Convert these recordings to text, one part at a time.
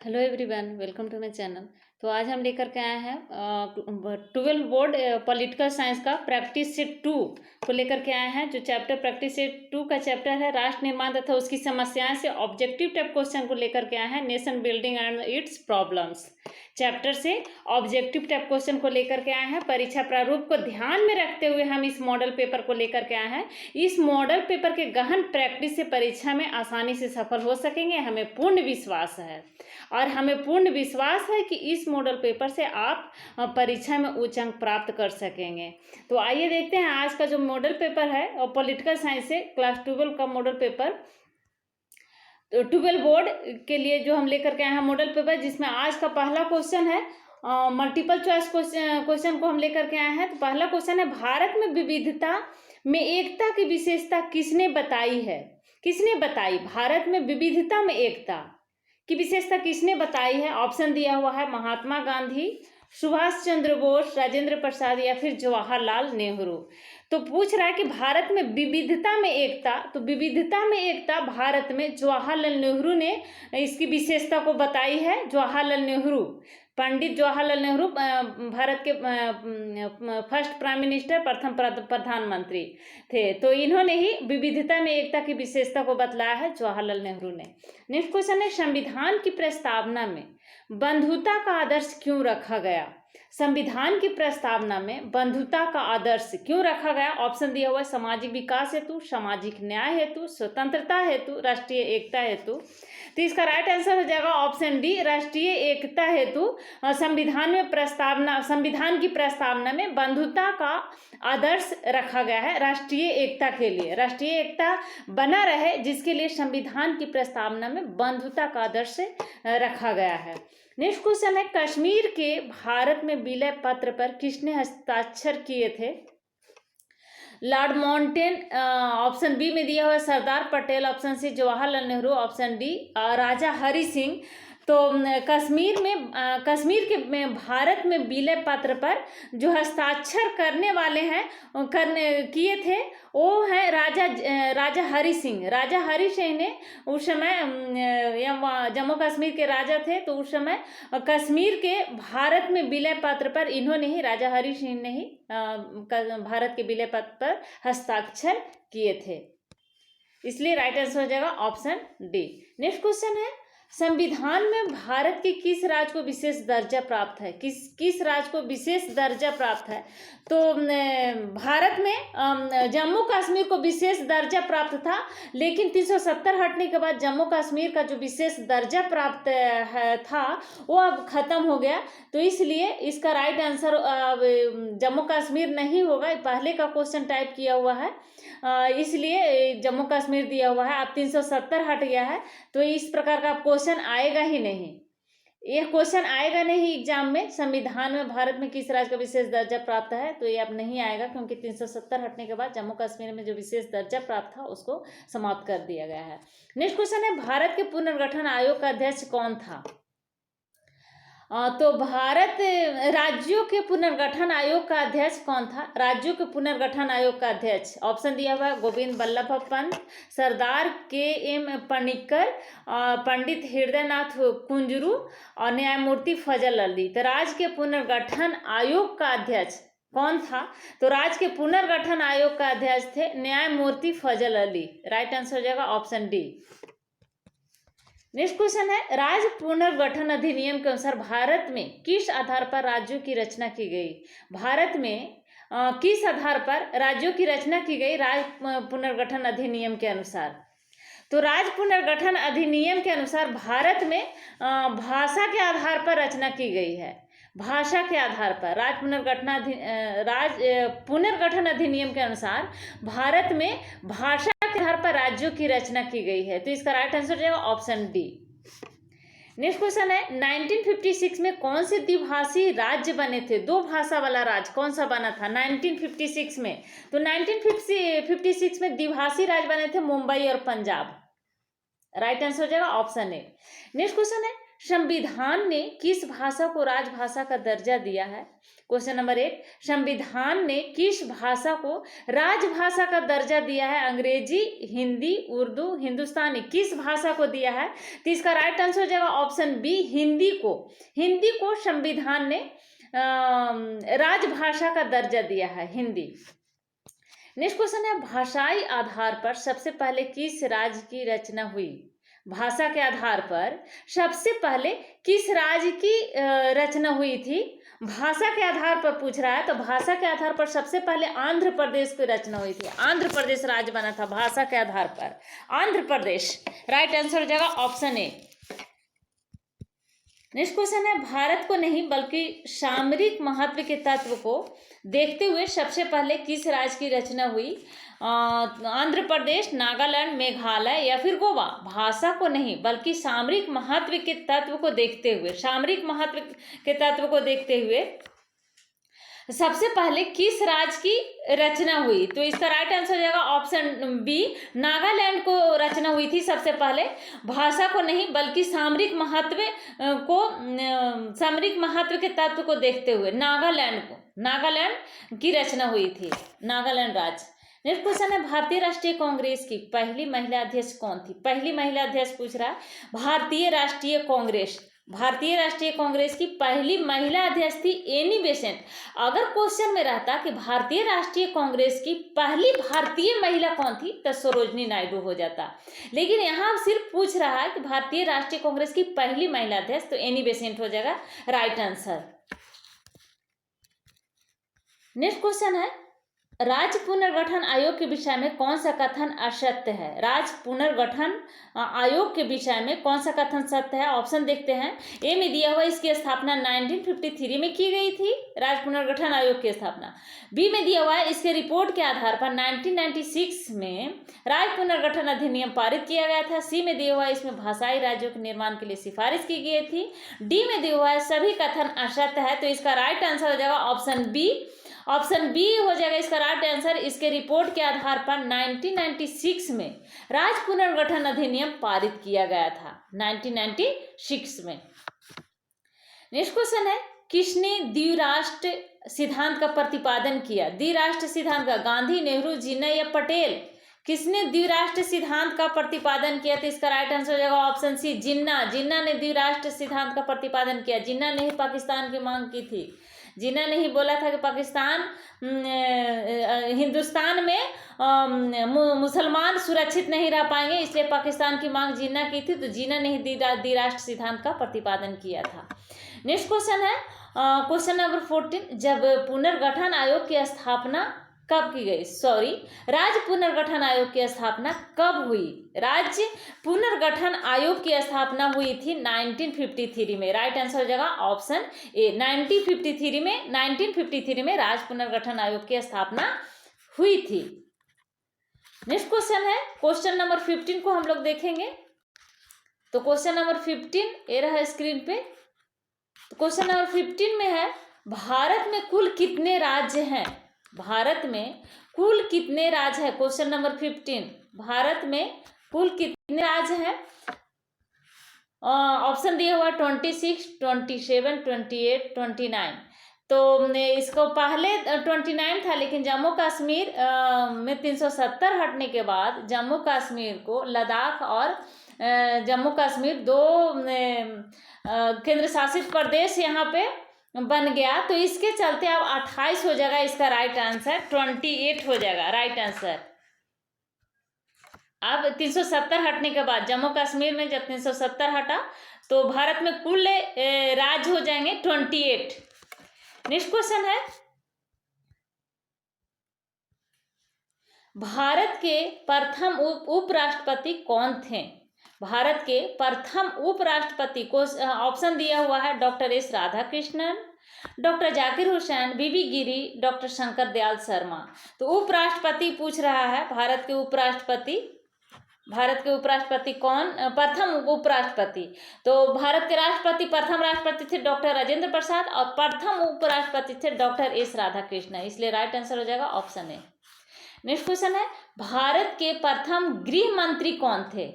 Hello everyone, welcome to my channel. तो आज हम लेकर के आए हैं 12 बोर्ड पॉलिटिकल साइंस का प्रैक्टिस सेट 2 को लेकर के आए हैं। जो चैप्टर प्रैक्टिस सेट 2 का चैप्टर है राष्ट्र निर्माण तथा उसकी समस्याएं से ऑब्जेक्टिव टाइप क्वेश्चन को लेकर के आए हैं, nation building and it's problems chapter से ऑब्जेक्टिव टाइप क्वेश्चन को लेकर के आए हैं। परीक्षा प्रारूप को ध्यान में रखते हुए हम इस मॉडल पेपर को लेकर के आए हैं। इस मॉडल पेपर के गहन प्रैक्टिस से परीक्षा में आसानी से सफल हो सकेंगे, हमें पूर्ण विश्वास है। और हमें पूर्ण विश्वास है कि इस मॉडल पेपर से आप परीक्षा में उच्च अंक प्राप्त कर सकेंगे। तो आइए देखते हैं आज का जो मॉडल पेपर है और पॉलिटिकल साइंस से क्लास 12 का मॉडल पेपर, तो 12 बोर्ड के लिए जो हम लेकर के आए हैं मॉडल पेपर, जिसमें आज का पहला क्वेश्चन है मल्टीपल चॉइस क्वेश्चन को हम लेकर के आए हैं। तो पहला क्वेश्चन है, भारत में विविधता में एकता की विशेषता किसने बताई है? किसने बताई? भारत में विविधता में एकता की विशेषता किसने बताई है? ऑप्शन दिया हुआ है महात्मा गांधी, सुभाष चंद्र बोस, राजेंद्र प्रसाद या फिर जवाहरलाल नेहरू। तो पूछ रहा है कि भारत में विविधता में एकता, तो विविधता में एकता भारत में जवाहरलाल नेहरू ने इसकी विशेषता को बताई है। जवाहरलाल नेहरू, पंडित जवाहरलाल नेहरू भारत के फर्स्ट प्राइम मिनिस्टर, प्रथम प्रधानमंत्री थे। तो इन्होंने ही विविधता में एकता की विशेषता को बतलाया है, जवाहरलाल नेहरू ने। नेक्स्ट क्वेश्चन है, संविधान की प्रस्तावना में बंधुता का आदर्श क्यों रखा गया? संविधान की प्रस्तावना में बंधुता का आदर्श क्यों रखा गया? ऑप्शन दिया हुआ है सामाजिक विकास हेतु, सामाजिक न्याय हेतु, स्वतंत्रता हेतु, राष्ट्रीय एकता हेतु। तो इसका राइट आंसर हो जाएगा ऑप्शन डी, राष्ट्रीय एकता हेतु। संविधान की प्रस्तावना में बंधुता का आदर्श रखा गया है राष्ट्रीय एकता के लिए। राष्ट्रीय एकता बना रहे, जिसके लिए संविधान की प्रस्तावना में बंधुता का आदर्श रखा गया है। नेक्स्ट क्वेश्चन है, कश्मीर के भारत में विलय पत्र पर किसने हस्ताक्षर किए थे? लॉर्ड माउंटेन, ऑप्शन बी में दिया हुआ है Sardar Patel, option C Jawaharlal Nehru, option D Raja Hari Singh. तो कश्मीर के भारत में विलय पत्र पर जो हस्ताक्षर करने वाले हैं किए थे वो है राजा हरि सिंह। राजा हरि सिंह ने उस समय जम्मू कश्मीर के राजा थे, तो उस समय कश्मीर के भारत में विलय पत्र पर इन्होंने ही, राजा हरि सिंह ने ही भारत के विलय पत्र पर हस्ताक्षर किए थे। इसलिए राइट आंसर हो जाएगा ऑप्शन डी। नेक्स्ट क्वेश्चन है, संविधान में भारत के किस राज्य को विशेष दर्जा प्राप्त है? किस राज्य को विशेष दर्जा प्राप्त है? तो भारत में जम्मू कश्मीर को विशेष दर्जा प्राप्त था, लेकिन 370 हटने के बाद जम्मू कश्मीर का जो विशेष दर्जा प्राप्त था वो अब खत्म हो गया। तो इसलिए इसका राइट आंसर जम्मू कश्मीर नहीं होगा। पहले का क्वेश्चन टाइप किया हुआ है, इसलिए जम्मू कश्मीर दिया हुआ है। अब 370 हट गया है, तो इस प्रकार का क्वेश्चन आएगा ही नहीं। यह क्वेश्चन आएगा नहीं एग्जाम में, संविधान में भारत में किस राज्य का विशेष दर्जा प्राप्त है, तो ये अब नहीं आएगा, क्योंकि 370 हटने के बाद जम्मू कश्मीर में जो विशेष दर्जा प्राप्त था उसको समाप्त कर दिया गया है। नेक्स्ट क्वेश्चन है, भारत के पुनर्गठन आयोग का अध्यक्ष कौन था? तो भारत राज्यों के पुनर्गठन आयोग का अध्यक्ष कौन था? राज्यों के पुनर्गठन आयोग का अध्यक्ष ऑप्शन दिया हुआ है गोविंद बल्लभ पंत, सरदार के.एम. पनिक्कर, पंडित हृदयनाथ कुंजरू और न्यायमूर्ति फजल अली। तो राज्य के पुनर्गठन आयोग का अध्यक्ष कौन था? तो राज्य के पुनर्गठन आयोग का अध्यक्ष थे न्यायमूर्ति फजल अली। राइट आंसर हो जाएगा ऑप्शन डी। नेक्स्ट क्वेश्चन है, राज्य पुनर्गठन अधिनियम के अनुसार भारत में किस आधार पर राज्यों की रचना की गई? भारत में किस आधार पर राज्यों की रचना की गई राज्य पुनर्गठन अधिनियम के अनुसार? तो राज्य पुनर्गठन अधिनियम के अनुसार भारत में भाषा के आधार पर रचना की गई है। भाषा के आधार पर राज्य पुनर्गठन अधिनियम के अनुसार भारत में भाषा के आधार पर राज्यों की रचना की गई है। तो इसका राइट आंसर हो जाएगा ऑप्शन डी। नेक्स्ट क्वेश्चन है, 1956 में कौन से द्विभाषी राज्य बने थे? दो भाषा वाला राज्य कौन सा बना था 1956 में? तो 1956 में द्विभाषी राज्य बने थे मुंबई और पंजाब। राइट आंसर हो जाएगा ऑप्शन ए। नेक्स्ट क्वेश्चन है, संविधान ने किस भाषा को राजभाषा का दर्जा दिया है? क्वेश्चन नंबर 1, संविधान ने किस भाषा को राजभाषा का दर्जा दिया है? अंग्रेजी, हिंदी, उर्दू, हिंदुस्तानी, किस भाषा को दिया है? तो इसका राइट आंसर हो जाएगा ऑप्शन बी, हिंदी को। हिंदी को संविधान ने राजभाषा का दर्जा दिया है, हिंदी। नेक्स्ट क्वेश्चन है, भाषाई आधार पर सबसे पहले किस राज्य की रचना हुई? भाषा के आधार पर सबसे पहले किस राज्य की रचना हुई थी? भाषा के आधार पर पूछ रहा है, तो भाषा के आधार पर सबसे पहले आंध्र प्रदेश की रचना हुई थी। आंध्र प्रदेश राज्य बना था भाषा के आधार पर, आंध्र प्रदेश। राइट आंसर हो जाएगा ऑप्शन ए। नेक्स्ट क्वेश्चन है, भारत को नहीं बल्कि सामरिक महत्व के तत्व को देखते हुए सबसे पहले किस राज्य की रचना हुई? आंध्र प्रदेश, नागालैंड, मेघालय या फिर गोवा? भाषा को नहीं बल्कि सामरिक महत्व के तत्व को देखते हुए, सामरिक महत्व के तत्व को देखते हुए सबसे पहले किस राज्य की रचना हुई? तो इसका राइट आंसर हो जाएगा ऑप्शन बी, नागालैंड को रचना हुई थी सबसे पहले। भाषा को नहीं बल्कि सामरिक महत्व सामरिक महत्व के तत्व को देखते हुए नागालैंड की रचना हुई थी, नागालैंड राज्य। नेक्स्ट क्वेश्चन है, भारतीय राष्ट्रीय कांग्रेस की पहली महिला अध्यक्ष कौन थी? पहली महिला अध्यक्ष पूछ रहा है। भारतीय राष्ट्रीय कांग्रेस की पहली महिला अध्यक्ष थी एनी बेसेंट। अगर क्वेश्चन में रहता कि भारतीय राष्ट्रीय कांग्रेस की पहली भारतीय महिला कौन थी, तो सरोजनी नायडू हो जाता। लेकिन यहाँ सिर्फ पूछ रहा है कि भारतीय राष्ट्रीय कांग्रेस की पहली महिला अध्यक्ष, तो एनी बेसेंट हो जाएगा राइट आंसर। नेक्स्ट क्वेश्चन है, राज्य पुनर्गठन आयोग के विषय में कौन सा कथन असत्य है? राज्य पुनर्गठन आयोग के विषय में कौन सा कथन सत्य है? ऑप्शन देखते हैं। ए में दिया हुआ इसकी स्थापना 1953 में की गई थी, राज्य पुनर्गठन आयोग की स्थापना। बी में दिया हुआ है इसके रिपोर्ट के आधार पर 1996 में राज्य पुनर्गठन अधिनियम पारित किया गया था। सी में दिया हुआ है इसमें भाषाई राज्यों के निर्माण के लिए सिफारिश की गई थी। डी में दिया हुआ है सभी कथन असत्य है। तो इसका राइट आंसर हो जाएगा ऑप्शन बी। ऑप्शन बी हो जाएगा इसका राइट आंसर। इसके रिपोर्ट के आधार पर 1996 में राज्य पुनर्गठन अधिनियम पारित किया गया था, 1996 में। नेक्स्ट क्वेश्चन है, किसने द्विराष्ट्र सिद्धांत का प्रतिपादन किया? द्विराष्ट्र सिद्धांत का गांधी, नेहरू, जिन्ना या पटेल? किसने द्विराष्ट्र सिद्धांत का प्रतिपादन किया? तो इसका राइट आंसर हो जाएगा ऑप्शन सी, जिन्ना। जिन्ना ने द्विराष्ट्र सिद्धांत का प्रतिपादन किया। जिन्ना ने ही पाकिस्तान की मांग की थी। जिन्ना ने ही बोला था कि पाकिस्तान हिंदुस्तान में मुसलमान सुरक्षित नहीं रह पाएंगे, इसलिए पाकिस्तान की मांग जिन्ना की थी। तो जिन्ना ने ही द्विराष्ट्र सिद्धांत का प्रतिपादन किया था। नेक्स्ट क्वेश्चन है, क्वेश्चन नंबर 14, जब पुनर्गठन आयोग की स्थापना कब की गई? राज्य पुनर्गठन आयोग की स्थापना कब हुई? राज्य पुनर्गठन आयोग की स्थापना हुई थी 1953 में। राइट आंसर हो जाएगा ऑप्शन ए, 1953 में राज्य पुनर्गठन आयोग की स्थापना हुई थी। नेक्स्ट क्वेश्चन है, क्वेश्चन नंबर 15 को हम लोग देखेंगे। तो क्वेश्चन नंबर 15 ये रहा स्क्रीन पे। तो क्वेश्चन नंबर 15 में है, भारत में कुल कितने राज्य हैं? भारत में कुल कितने राज्य हैं? क्वेश्चन नंबर 15, भारत में कुल कितने राज्य हैं? ऑप्शन दिया हुआ 26, 27, 28, 29। तो इसको पहले 29 था, लेकिन जम्मू कश्मीर में 370 हटने के बाद जम्मू कश्मीर को लद्दाख और जम्मू कश्मीर दो केंद्र शासित प्रदेश यहाँ पे बन गया। तो इसके चलते अब 28 हो जाएगा इसका राइट आंसर, 28 हो जाएगा राइट आंसर। अब 370 हटने के बाद जम्मू कश्मीर में जब 370 हटा तो भारत में कुल राज्य हो जाएंगे 28। नेक्स्ट क्वेश्चन है, भारत के प्रथम उपराष्ट्रपति कौन थे? भारत के प्रथम उपराष्ट्रपति को ऑप्शन दिया हुआ है doctor S Radhakrishnan, doctor Zakir Hussain, V V Giri, doctor Shankar Dayal Sharma. तो उपराष्ट्रपति पूछ रहा है, भारत के उपराष्ट्रपति कौन? प्रथम उपराष्ट्रपति। तो भारत के राष्ट्रपति प्रथम राष्ट्रपति थे डॉक्टर राजेंद्र प्रसाद और प्रथम उपराष्ट्रपति थे डॉक्टर एस राधाकृष्णन, इसलिए राइट आंसर हो जाएगा ऑप्शन ए। नेक्स्ट क्वेश्चन है, भारत के प्रथम गृह मंत्री कौन थे?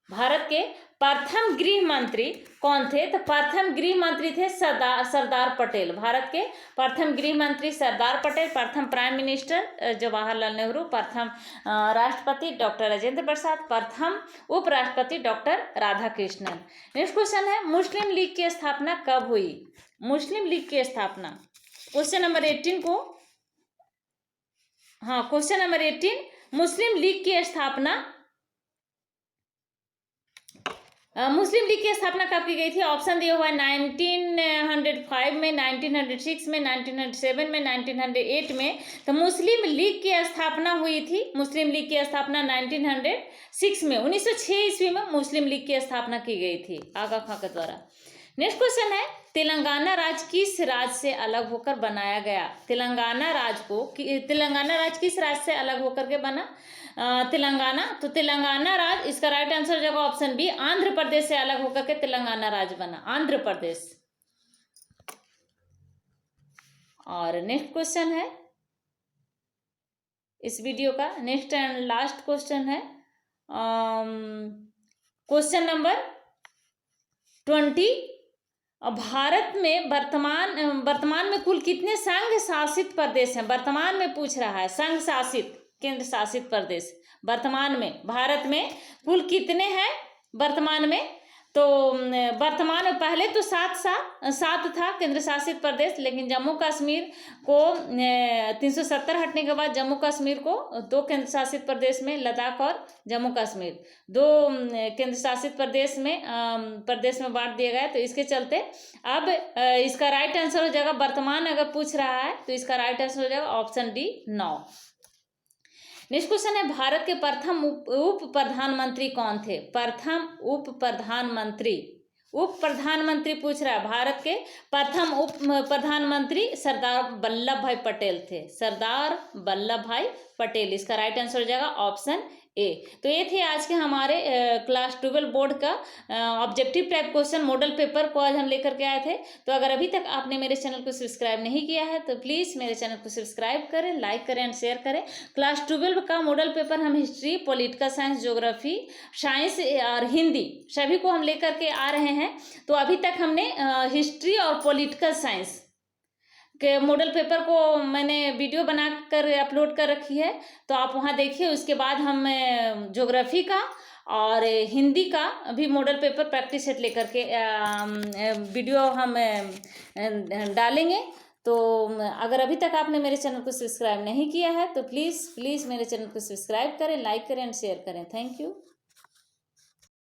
भारत के प्रथम गृह मंत्री कौन थे? तो प्रथम गृह मंत्री थे सरदार पटेल। भारत के प्रथम गृह मंत्री सरदार पटेल, प्रथम प्राइम मिनिस्टर जवाहरलाल नेहरू, प्रथम राष्ट्रपति डॉक्टर राजेंद्र प्रसाद, प्रथम उपराष्ट्रपति डॉक्टर राधाकृष्णन। नेक्स्ट क्वेश्चन है, मुस्लिम लीग की स्थापना कब हुई? मुस्लिम लीग की स्थापना क्वेश्चन नंबर 18 को, हाँ क्वेश्चन नंबर 18, मुस्लिम लीग की स्थापना मुस्लिम लीग की स्थापना कब की गई थी? ऑप्शन दिया हुआ है 1905 में, 1906 में, 1907 में, 1908 में। तो मुस्लिम लीग की स्थापना हुई थी, मुस्लिम लीग की स्थापना 1906 में, 1906 ईस्वी में मुस्लिम लीग की स्थापना की गई थी आगा खां के द्वारा। नेक्स्ट क्वेश्चन है, तेलंगाना राज्य किस राज्य से अलग होकर बनाया गया? तेलंगाना राज्य किस राज्य से अलग होकर के बना? तेलंगाना। तो तेलंगाना राज्य, इसका राइट आंसर जगह ऑप्शन बी, आंध्र प्रदेश से अलग होकर के तेलंगाना राज्य बना, आंध्र प्रदेश। और नेक्स्ट क्वेश्चन है इस वीडियो का, नेक्स्ट एंड लास्ट क्वेश्चन है क्वेश्चन नंबर 20। भारत में वर्तमान में कुल कितने संघ शासित प्रदेश हैं? वर्तमान में पूछ रहा है, संघ शासित, केंद्र शासित प्रदेश वर्तमान में भारत में कुल कितने हैं वर्तमान में? तो वर्तमान में पहले तो 7 था केंद्र शासित प्रदेश, लेकिन जम्मू कश्मीर को 370 हटने के बाद जम्मू कश्मीर को 2 केंद्र शासित प्रदेश में, लद्दाख और जम्मू कश्मीर 2 केंद्र शासित प्रदेश में बांट दिया गया। तो इसके चलते अब इसका राइट आंसर हो जाएगा, वर्तमान अगर पूछ रहा है तो इसका राइट आंसर हो जाएगा ऑप्शन डी 9। नेक्स्ट क्वेश्चन है, भारत के प्रथम उप प्रधानमंत्री कौन थे? प्रथम उप प्रधानमंत्री पूछ रहा है, भारत के प्रथम उप प्रधानमंत्री सरदार वल्लभ भाई पटेल थे, सरदार वल्लभ भाई पटेल। इसका राइट आंसर हो जाएगा ऑप्शन ए। तो ये थे आज के हमारे क्लास 12 बोर्ड का objective type question model paper को आज हम लेकर के आए थे। तो अगर अभी तक आपने मेरे चैनल को सब्सक्राइब नहीं किया है तो प्लीज़ मेरे चैनल को सब्सक्राइब करें, लाइक करें एंड शेयर करें। क्लास 12 का मॉडल पेपर हम history, political science, geography, science और हिंदी सभी को हम लेकर के आ रहे हैं। तो अभी तक हमने हिस्ट्री और पॉलिटिकल साइंस के मॉडल पेपर को मैंने वीडियो बनाकर अपलोड कर रखी है, तो आप वहाँ देखिए। उसके बाद हम ज्योग्राफी का और हिंदी का भी मॉडल पेपर प्रैक्टिस सेट लेकर के वीडियो हम डालेंगे। तो अगर अभी तक आपने मेरे चैनल को सब्सक्राइब नहीं किया है तो प्लीज़ मेरे चैनल को सब्सक्राइब करें, लाइक करें एंड शेयर करें। Thank you.